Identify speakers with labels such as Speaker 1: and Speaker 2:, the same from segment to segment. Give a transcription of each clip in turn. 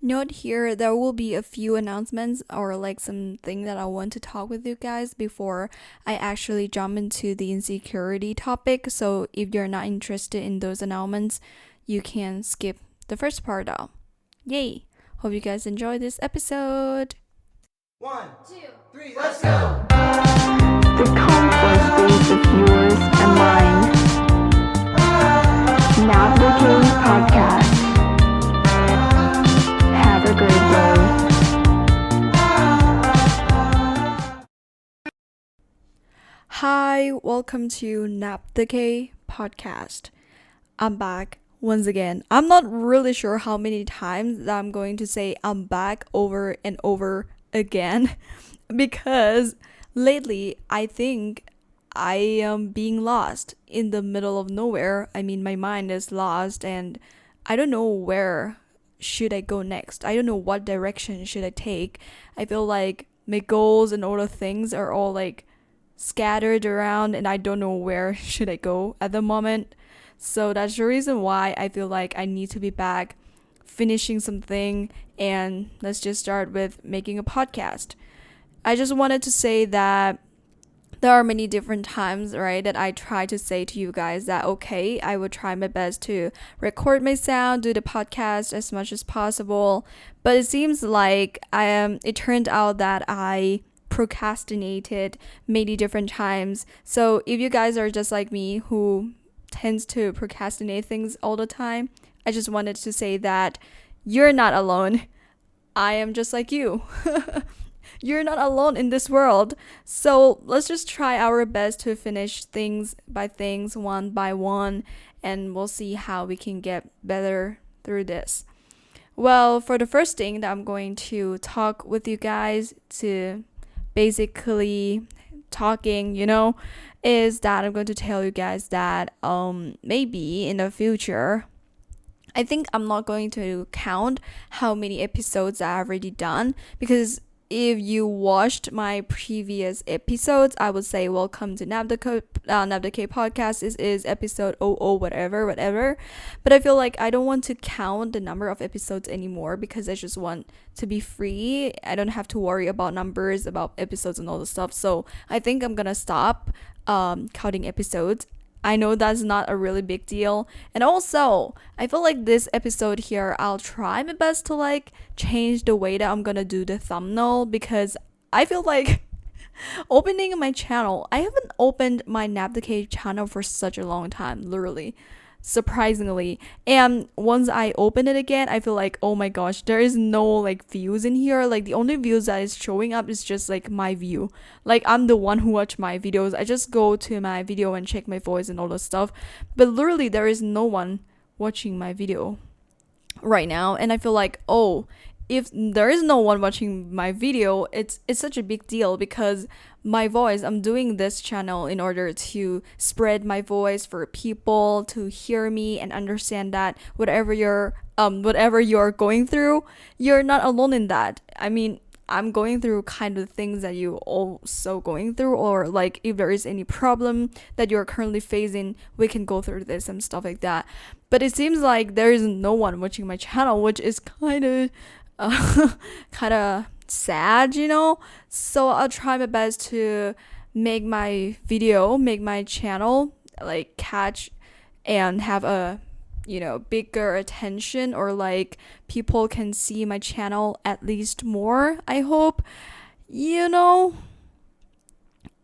Speaker 1: Note here, there will be a few announcements or like something that I want to talk with you guys before I actually jump into the insecurity topic. So if you're not interested in those announcements, you can skip the first part out. Yay! Hope you guys enjoy this episode.
Speaker 2: One, two, three, let's go!
Speaker 3: The comfort space is yours and mine. Navigating Podcast. Have a great day.
Speaker 1: Hi, welcome to Nap the K podcast. I'm back once again. I'm not really sure how many times that I'm going to say I'm back over and over again because lately I think I am being lost in the middle of nowhere. I mean, my mind is lost and I don't know where should I go next. I don't know what direction should I take. I feel like my goals and all the things are all like scattered around and I don't know where should I go at the moment. So that's the reason why I feel like I need to be back finishing something and let's just start with making a podcast. I just wanted to say that there are many different times, right, that I try to say to you guys that okay, I would try my best to record my sound, do the podcast as much as possible. But it seems like it turned out that I procrastinated many different times. So if you guys are just like me who tends to procrastinate things all the time, I just wanted to say that you're not alone. I am just like you. You're not alone in this world. So let's just try our best to finish things by things, one by one, and we'll see how we can get better through this. Well, for the first thing that I'm going to talk with you guys to basically talking, is that I'm going to tell you guys that maybe in the future I think I'm not going to count how many episodes I've already done because if you watched my previous episodes, I would say welcome to Nabdaka podcast. This is episode 00 whatever. But I feel like I don't want to count the number of episodes anymore because I just want to be free. I don't have to worry about numbers, about episodes and all the stuff. So I think I'm gonna stop counting episodes. I know that's not a really big deal. And also, I feel like this episode here, I'll try my best to like change the way that I'm gonna do the thumbnail because I feel like opening my channel, I haven't opened my Navdicate channel for such a long time, literally. Surprisingly. And once I open it again, I feel like, oh my gosh, there is no like views in here. Like the only views that is showing up is just like my view. Like I'm the one who watch my videos. I just go to my video and check my voice and all that stuff. But literally there is no one watching my video right now. And I feel like, oh, if there is no one watching my video, it's such a big deal because my voice, I'm doing this channel in order to spread my voice for people to hear me and understand that whatever you're going through, you're not alone in that. I mean, I'm going through kind of things that you also going through, or like if there is any problem that you're currently facing, we can go through this and stuff like that. But it seems like there is no one watching my channel, which is kind of kind of sad, So I'll try my best to make my channel like catch and have a bigger attention, or like people can see my channel at least more, I hope.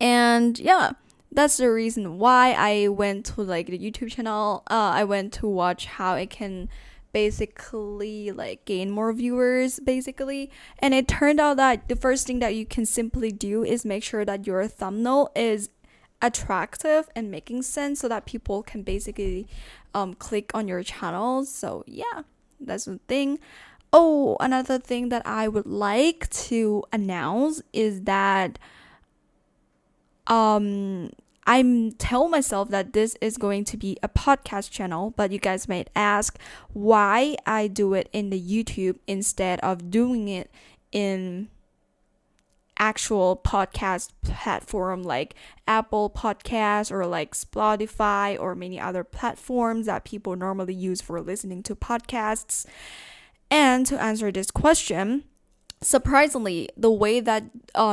Speaker 1: And yeah, that's the reason why I went to like the YouTube channel. I went to watch how it can basically like gain more viewers basically, and it turned out that the first thing that you can simply do is make sure that your thumbnail is attractive and making sense so that people can basically click on your channel. So yeah, that's the thing. Oh, another thing that I would like to announce is that I'm telling myself that this is going to be a podcast channel, but you guys might ask why I do it in the YouTube instead of doing it in actual podcast platform like Apple Podcasts or like Spotify or many other platforms that people normally use for listening to podcasts. And to answer this question, surprisingly, the way that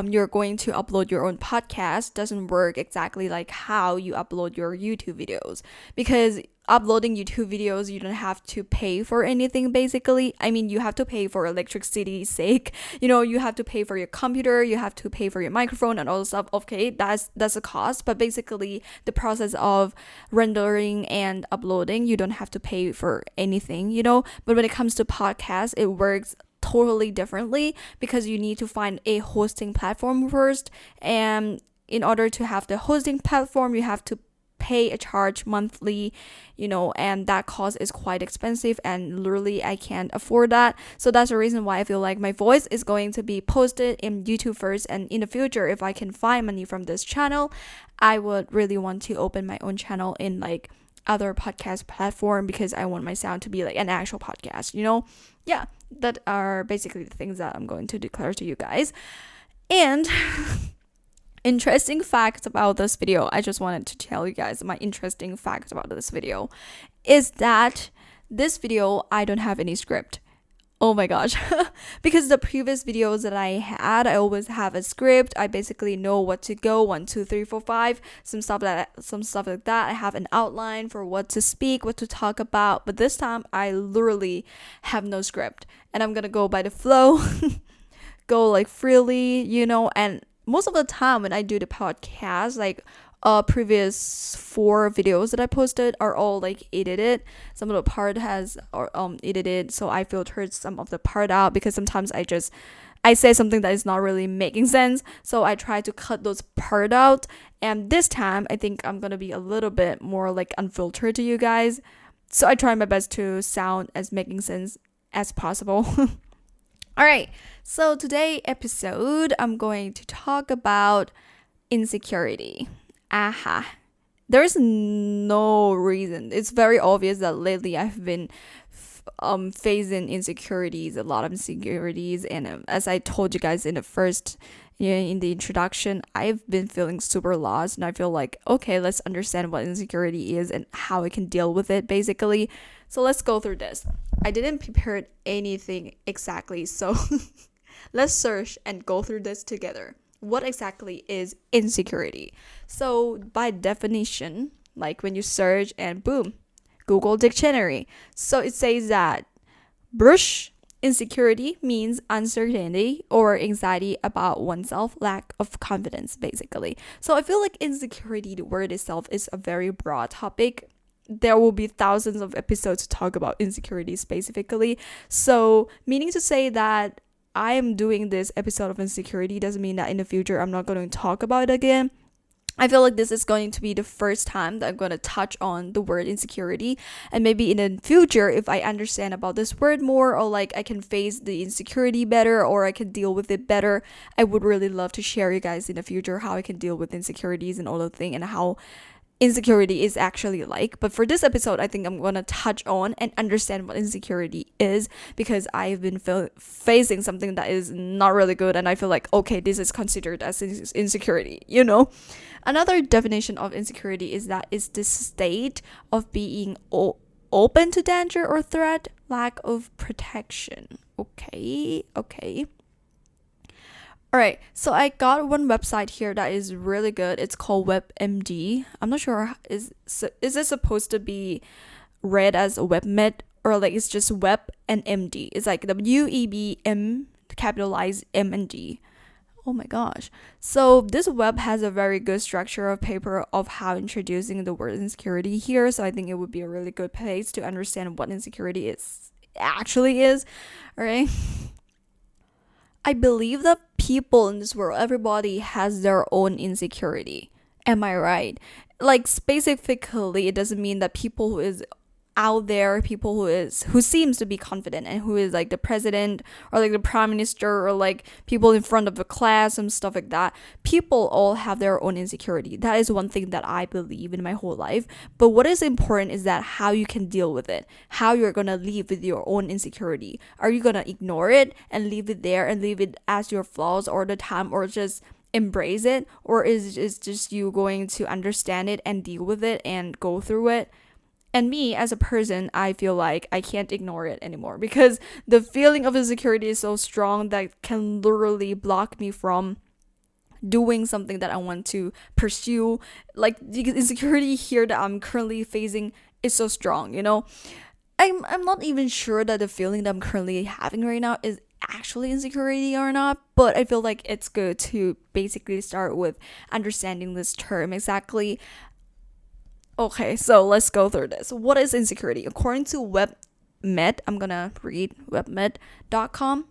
Speaker 1: you're going to upload your own podcast doesn't work exactly like how you upload your YouTube videos, because uploading YouTube videos, you don't have to pay for anything basically. I mean, you have to pay for electricity's sake, you have to pay for your computer, you have to pay for your microphone and all the stuff. Okay, that's a cost, but basically the process of rendering and uploading, you don't have to pay for anything. But when it comes to podcasts, it works totally differently, because you need to find a hosting platform first, and in order to have the hosting platform, you have to pay a charge monthly, and that cost is quite expensive, and literally I can't afford that. So that's the reason why I feel like my voice is going to be posted in YouTube first, and in the future, if I can find money from this channel, I would really want to open my own channel in like other podcast platform, because I want my sound to be like an actual podcast. Yeah, that are basically the things that I'm going to declare to you guys. And interesting facts about this video, I just wanted to tell you guys my interesting facts about this video is that this video, I don't have any script. Oh my gosh. Because the previous videos that I had, I always have a script. I basically know what to go, 1, 2, 3, 4, 5, some stuff like that. I have an outline for what to speak, what to talk about. But this time I literally have no script, and I'm gonna go by the flow, go like freely, and most of the time when I do the podcast, like previous 4 videos that I posted are all like edited. Some of the part has edited, so I filtered some of the part out, because sometimes I say something that is not really making sense, so I try to cut those part out. And this time I think I'm gonna be a little bit more like unfiltered to you guys, so I try my best to sound as making sense as possible. All right, so today episode I'm going to talk about insecurity. There's no reason. It's very obvious that lately I've been facing insecurities, a lot of insecurities, and as I told you guys in the first, in the introduction, I've been feeling super lost, and I feel like, okay, let's understand what insecurity is and how I can deal with it basically. So let's go through this. I didn't prepare anything exactly, so let's search and go through this together. What exactly is insecurity? So by definition, like when you search and boom, Google dictionary. So it says that brush insecurity means uncertainty or anxiety about oneself, lack of confidence basically. So I feel like insecurity, the word itself, is a very broad topic. There will be thousands of episodes to talk about insecurity specifically. So meaning to say that I am doing this episode of insecurity doesn't mean that in the future I'm not going to talk about it again. I feel like this is going to be the first time that I'm going to touch on the word insecurity, and maybe in the future, if I understand about this word more, or like I can face the insecurity better, or I can deal with it better, I would really love to share you guys in the future how I can deal with insecurities and all the thing, and how insecurity is actually like. But for this episode, I think I'm gonna touch on and understand what insecurity is, because I've been facing something that is not really good, and I feel like, okay, this is considered as insecurity. Another definition of insecurity is that it's the state of being open to danger or threat, lack of protection. Okay. All right, so I got one website here that is really good. It's called WebMD. I'm not sure, is it supposed to be read as WebMed, or like it's just Web and MD? It's like WEBM capitalized M and D. Oh my gosh. So this web has a very good structure of paper of how introducing the word insecurity here. So I think it would be a really good place to understand what insecurity actually is. All right. I believe that people in this world, everybody has their own insecurity. Am I right? Like specifically, it doesn't mean that people who is out there, people who seems to be confident and who is like the president or like the prime minister, or like people in front of a class and stuff like that, people all have their own insecurity. That is one thing that I believe in my whole life. But what is important is that how you can deal with it, how you're gonna live with your own insecurity. Are you gonna ignore it and leave it there and leave it as your flaws all the time, or just embrace it, or is just you going to understand it and deal with it and go through it? And me as a person, I feel like I can't ignore it anymore because the feeling of insecurity is so strong that can literally block me from doing something that I want to pursue. Like the insecurity here that I'm currently facing is so strong, you know? I'm not even sure that the feeling that I'm currently having right now is actually insecurity or not, but I feel like it's good to basically start with understanding this term exactly. Okay, so let's go through this. What is insecurity? According to WebMed, I'm gonna read webmed.com.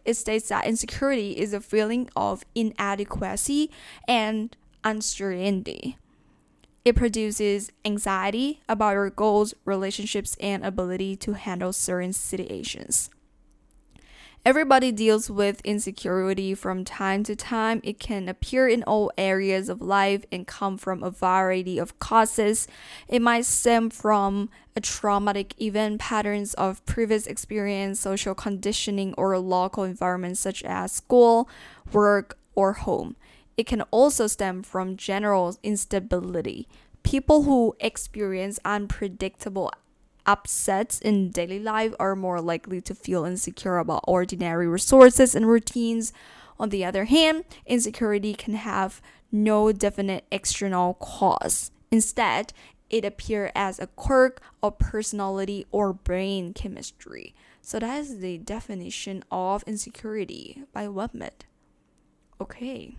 Speaker 1: It states that insecurity is a feeling of inadequacy and uncertainty. It produces anxiety about your goals, relationships, and ability to handle certain situations. Everybody deals with insecurity from time to time. It can appear in all areas of life and come from a variety of causes. It might stem from a traumatic event, patterns of previous experience, social conditioning, or local environments such as school, work, or home. It can also stem from general instability. People who experience unpredictable upsets in daily life are more likely to feel insecure about ordinary resources and routines. On the other hand, insecurity can have no definite external cause. Instead, it appears as a quirk of personality or brain chemistry. So that is the definition of insecurity by WebMed. Okay.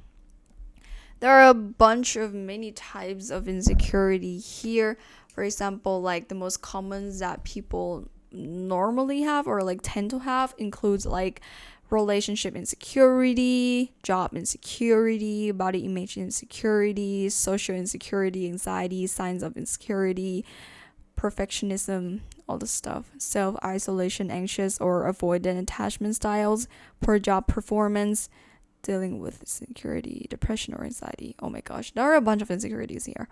Speaker 1: There are a bunch of many types of insecurity here. For example, like the most common that people normally have or like tend to have includes like relationship insecurity, job insecurity, body image insecurity, social insecurity, anxiety, signs of insecurity, perfectionism, all this stuff, self isolation, anxious or avoidant attachment styles, poor job performance, dealing with insecurity, depression, or anxiety. Oh my gosh, there are a bunch of insecurities here.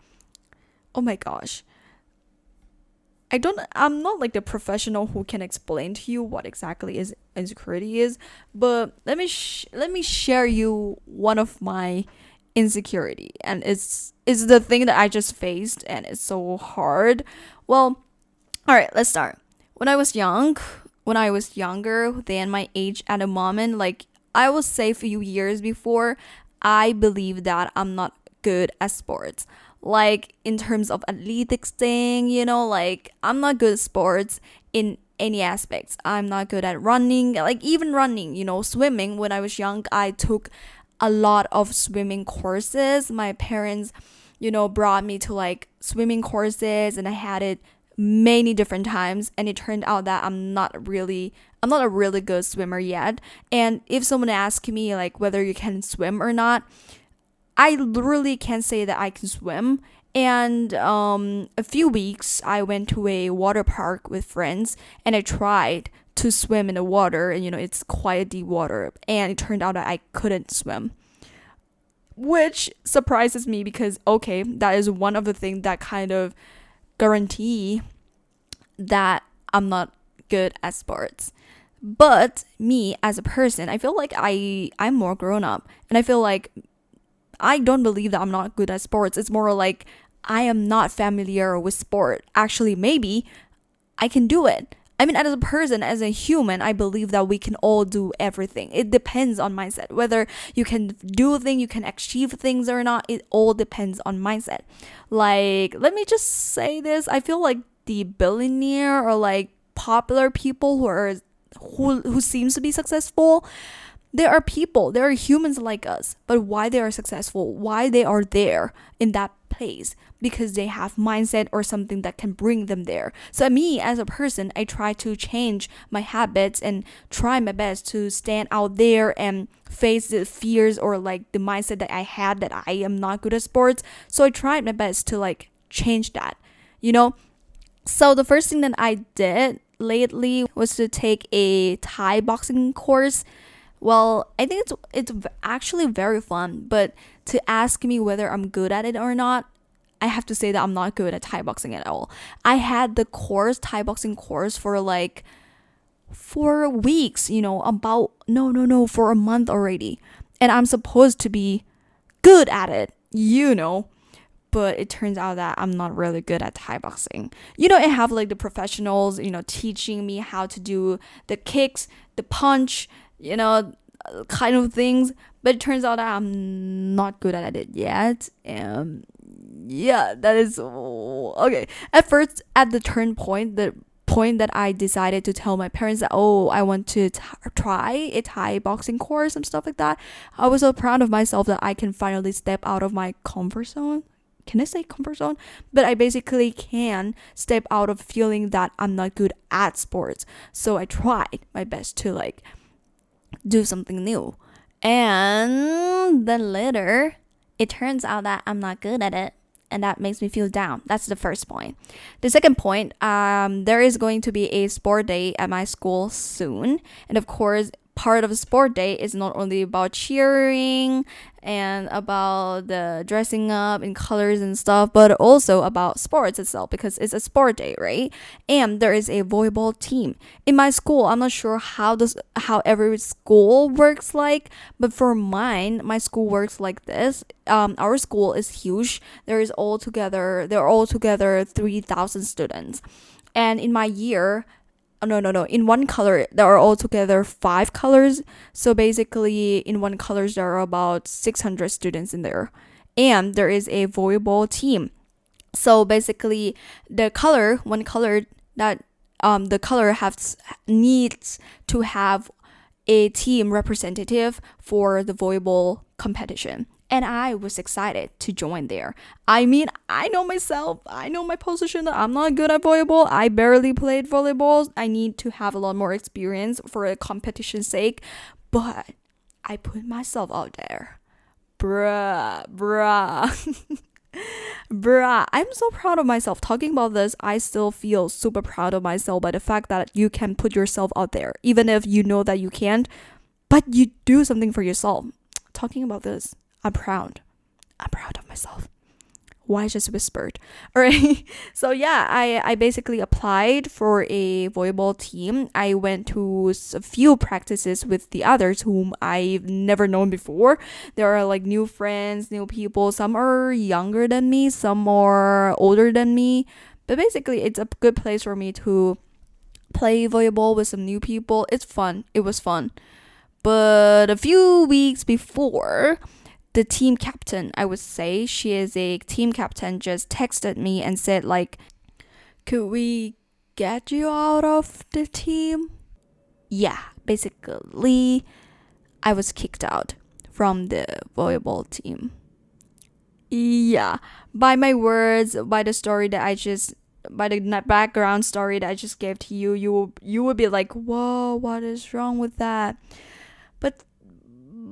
Speaker 1: Oh my gosh. I'm not like the professional who can explain to you what exactly is insecurity is, but let me share you one of my insecurity, and it's the thing that I just faced and it's so hard. Well, all right, let's start. When I was younger than my age at the moment, like I will say a few years before, I believe that I'm not good at sports. Like in terms of athletics thing, you know, like I'm not good at sports in any aspects. I'm not good at running, like even running, you know, swimming. When I was young, I took a lot of swimming courses. My parents, you know, brought me to like swimming courses and I had it many different times, and it turned out that I'm not a really good swimmer yet. And if someone asks me like whether you can swim or not, I literally can't say that I can swim. And a few weeks I went to a water park with friends and I tried to swim in the water, and you know it's quite deep water, and it turned out that I couldn't swim, which surprises me because okay, that is one of the things that kind of guarantee that I'm not good at sports. But me as a person, I feel like I'm more grown up, and I feel like I don't believe that I'm not good at sports. It's more like I am not familiar with sport. Actually, maybe I can do it. I mean, as a person, as a human, I believe that we can all do everything. It depends on mindset. Whether you can do things, you can achieve things or not, it all depends on mindset. Like, let me just say this. I feel like the billionaire or like popular people who seems to be successful, there are humans like us, but why they are successful, why they are there in that place, because they have mindset or something that can bring them there. So me as a person, I try to change my habits and try my best to stand out there and face the fears or like the mindset that I had that I am not good at sports. So I tried my best to like change that, you know. So the first thing that I did lately was to take a Thai boxing course. Well, I think it's actually very fun, but to ask me whether I'm good at it or not, I have to say that I'm not good at Thai boxing at all. I had the Thai boxing course for like 4 weeks, you know, about no, for a month already. And I'm supposed to be good at it, you know. but it turns out that I'm not really good at Thai boxing. I have like the professionals, teaching me how to do the kicks, the punch, kind of things, but it turns out that I'm not good at it yet. And yeah, that is okay. At first, at the turn point, the point that I decided to tell my parents that, oh, I want to try a Thai boxing course and stuff like that, I was so proud of myself that I can finally step out of my comfort zone. Can I say comfort zone? But I basically can step out of feeling that I'm not good at sports. So I tried my best to like do something new. And then later, it turns out that I'm not good at it. And that makes me feel down. That's the first point. The second point, there is going to be a sport day at my school soon. And of course, part of a sport day is not only about cheering and about the dressing up in colors and stuff, but also about sports itself because it's a sport day, right? And there is a volleyball team in my school. I'm not sure how every school works like, but for mine, my school works like this. Our school is huge. There are altogether 3,000 students, and in my year, no, in one color there are altogether 5 colors. So basically in one colors there are about 600 students in there, and there is a volleyball team. So basically one color that the color needs to have a team representative for the volleyball competition. And I was excited to join there. I mean, I know myself. I know my position. I'm not good at volleyball. I barely played volleyball. I need to have a lot more experience for a competition's sake. But I put myself out there. Bruh. Bruh. I'm so proud of myself. Talking about this, I still feel super proud of myself by the fact that you can put yourself out there. Even if you know that you can't, but you do something for yourself. Talking about this, I'm proud. I'm proud of myself. Why I just whispered? Alright. So yeah, I basically applied for a volleyball team. I went to a few practices with the others whom I've never known before. There are like new friends, new people. Some are younger than me, some are older than me. But basically it's a good place for me to play volleyball with some new people. It's fun. It was fun. But a few weeks before, the team captain, I would say, she is a team captain, just texted me and said like, could we get you out of the team? Yeah, basically, I was kicked out from the volleyball team. Yeah, by my words, by the story that by the background story that I just gave to you, you would be like, whoa, what is wrong with that?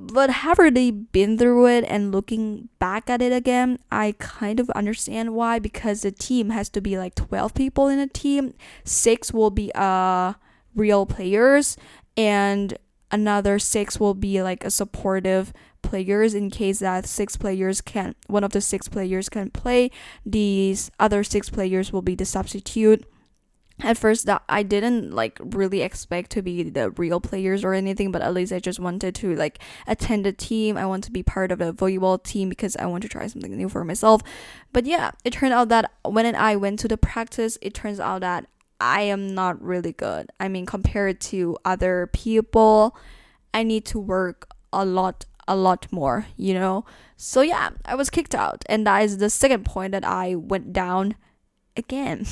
Speaker 1: But have they been through it and looking back at it again, I kind of understand why, because the team has to be like 12 people in a team. 6 will be real players, and another 6 will be like a supportive players in case that one of the 6 players can play. These other 6 players will be the substitute. At first that I didn't like really expect to be the real players or anything, but at least I just wanted to like attend the team. I want to be part of the volleyball team because I want to try something new for myself. But yeah, it turned out that when I went to the practice, it turns out that I am not really good. I mean, compared to other people, I need to work a lot more, So yeah, I was kicked out, and that is the second point that I went down again.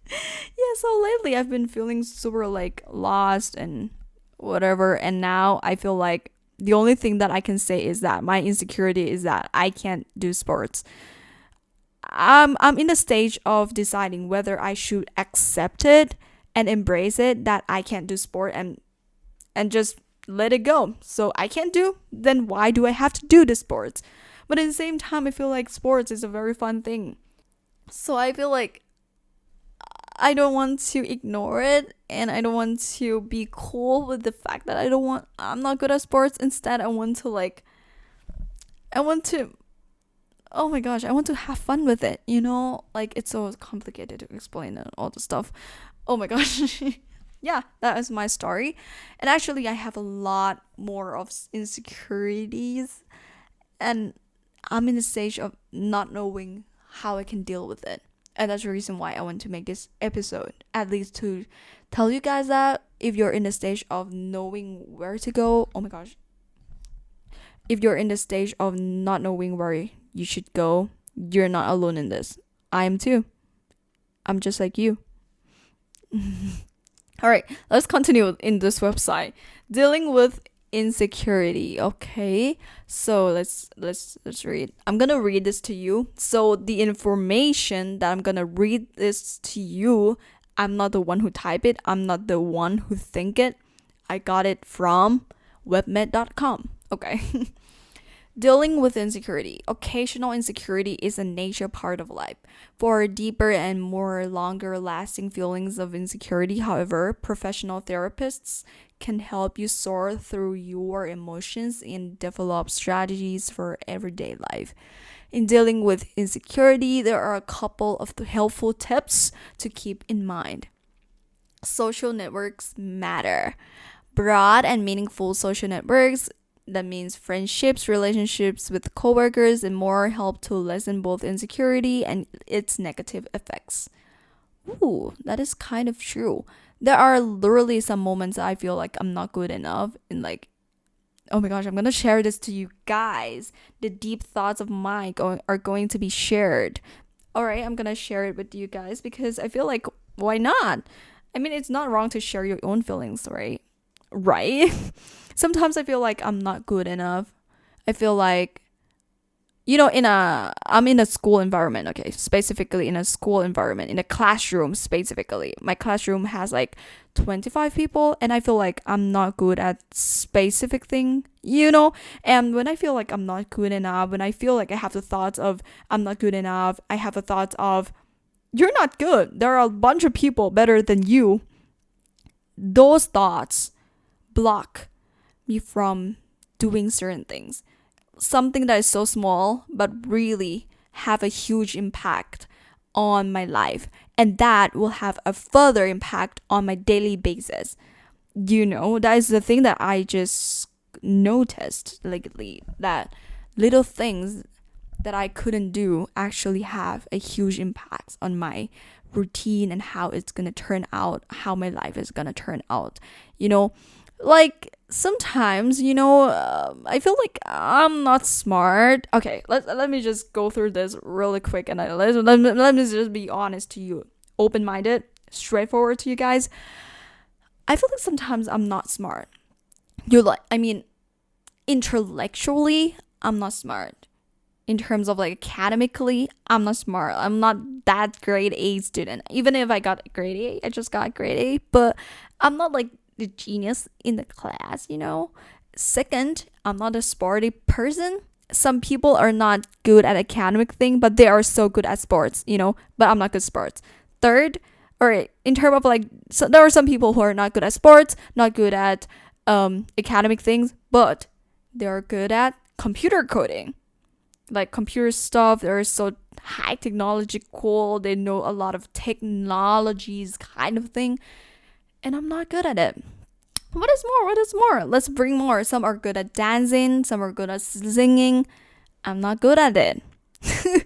Speaker 1: Yeah, so lately I've been feeling super like lost and whatever, and now I feel like the only thing that I can say is that my insecurity is that I can't do sports. I'm in the stage of deciding whether I should accept it and embrace it that I can't do sport and just let it go. So I can't do, then why do I have to do the sports? But at the same time, I feel like sports is a very fun thing. So I feel like I don't want to ignore it, and I don't want to be cool with the fact that I'm not good at sports. Instead, I want to oh my gosh, I want to have fun with it, Like it's so complicated to explain and all the stuff. Oh my gosh. Yeah, that is my story. And actually I have a lot more of insecurities, and I'm in the stage of not knowing how I can deal with it. And that's the reason why I want to make this episode, at least to tell you guys that if you're in the stage of knowing where to go, oh my gosh, if you're in the stage of not knowing where you should go, you're not alone in this. I am too. I'm just like you. All right, let's continue in this website. Dealing with insecurity. Okay, so let's read. I'm gonna read this to you. So the information that I'm gonna read this to you, I'm not the one who type it. I'm not the one who think it. I got it from webmed.com. Okay. Dealing with insecurity. Occasional insecurity is a nature part of life. For deeper and more longer lasting feelings of insecurity, however, professional therapists can help you sort through your emotions and develop strategies for everyday life. In dealing with insecurity, there are a couple of helpful tips to keep in mind. Social networks matter. Broad and meaningful social networks, that means friendships, relationships with coworkers, and more, help to lessen both insecurity and its negative effects. Ooh, that is kind of true. There are literally some moments I feel like I'm not good enough, and like, oh my gosh, I'm gonna share this to you guys. The deep thoughts of mine are going to be shared. All right, I'm gonna share it with you guys because I feel like, why not? I mean, it's not wrong to share your own feelings, right? Right? Sometimes I feel like I'm not good enough. I feel like, I'm in a school environment, okay? Specifically in a school environment, in a classroom specifically. My classroom has like 25 people, and I feel like I'm not good at specific thing, And when I feel like I'm not good enough, when I feel like I have the thoughts of I'm not good enough, I have the thoughts of you're not good. There are a bunch of people better than you. Those thoughts block me from doing certain things. Something that is so small but really have a huge impact on my life, and that will have a further impact on my daily basis. That is the thing that I just noticed lately, that little things that I couldn't do actually have a huge impact on my routine and how it's gonna turn out, how my life is gonna turn out. Like sometimes, I feel like I'm not smart. Okay, let me just go through this really quick, and let me just be honest to you, open-minded, straightforward to you guys. I feel like sometimes I'm not smart. Intellectually, I'm not smart. In terms of like academically, I'm not smart. I'm not that grade A student. Even if I got grade A, I just got grade A, but I'm not like the genius in the class. Second, I'm not a sporty person. Some people are not good at academic thing, but they are so good at sports, but I'm not good at sports. Third, all right, in terms of like, so there are some people who are not good at sports, not good at academic things, but they're good at computer coding, like computer stuff. They're so high technological, they know a lot of technologies kind of thing, and I'm not good at it. What is more? Let's bring more. Some are good at dancing, some are good at singing. I'm not good at it. That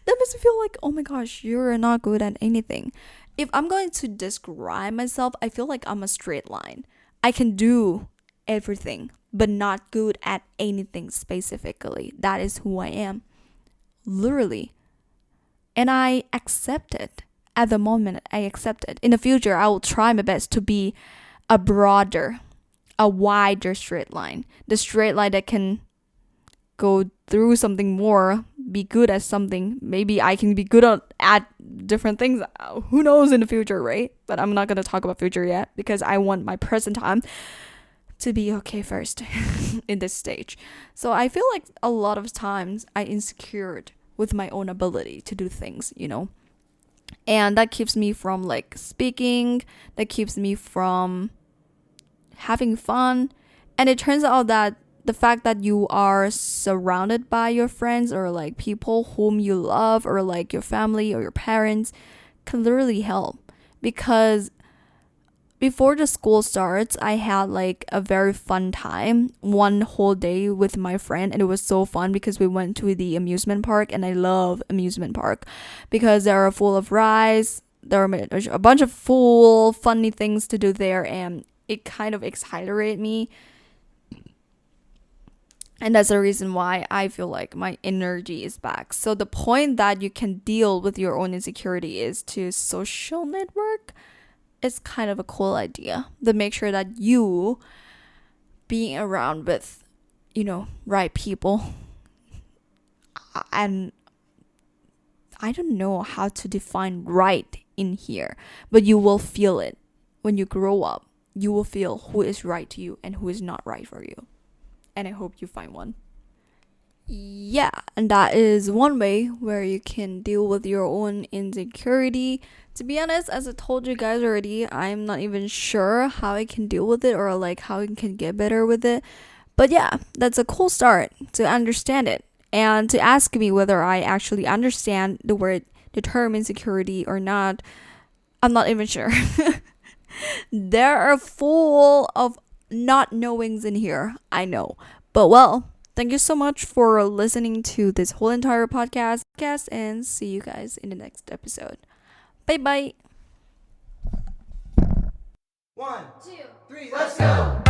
Speaker 1: makes me feel like, oh my gosh, you're not good at anything. If I'm going to describe myself, I feel like I'm a straight line. I can do everything, but not good at anything specifically. That is who I am. Literally. And I accept it. At the moment, I accept it. In the future, I will try my best to be a wider straight line. The straight line that can go through something more, be good at something. Maybe I can be good at different things. Who knows in the future, right? But I'm not going to talk about future yet because I want my present time to be okay first in this stage. So I feel like a lot of times I insecure with my own ability to do things, and that keeps me from like speaking, that keeps me from having fun. And it turns out that the fact that you are surrounded by your friends or like people whom you love or like your family or your parents can literally help, because before the school starts, I had like a very fun time, one whole day with my friend, and it was so fun because we went to the amusement park, and I love amusement park because they are full of rides. There are a bunch of full funny things to do there, and it kind of exhilarated me. And that's the reason why I feel like my energy is back. So the point that you can deal with your own insecurity is to social network. It's kind of a cool idea to make sure that you being around with, right people. And I don't know how to define right in here, but you will feel it when you grow up. You will feel who is right to you and who is not right for you. And I hope you find one. Yeah, and that is one way where you can deal with your own insecurity. To be honest, as I told you guys already, I'm not even sure how I can deal with it or like how I can get better with it. But yeah, that's a cool start to understand it and to ask me whether I actually understand the term insecurity or not. I'm not even sure. There are full of not knowings in here, I know. But well, thank you so much for listening to this whole entire podcast and see you guys in the next episode. Bye bye.
Speaker 2: 1, 2, 3, let's go!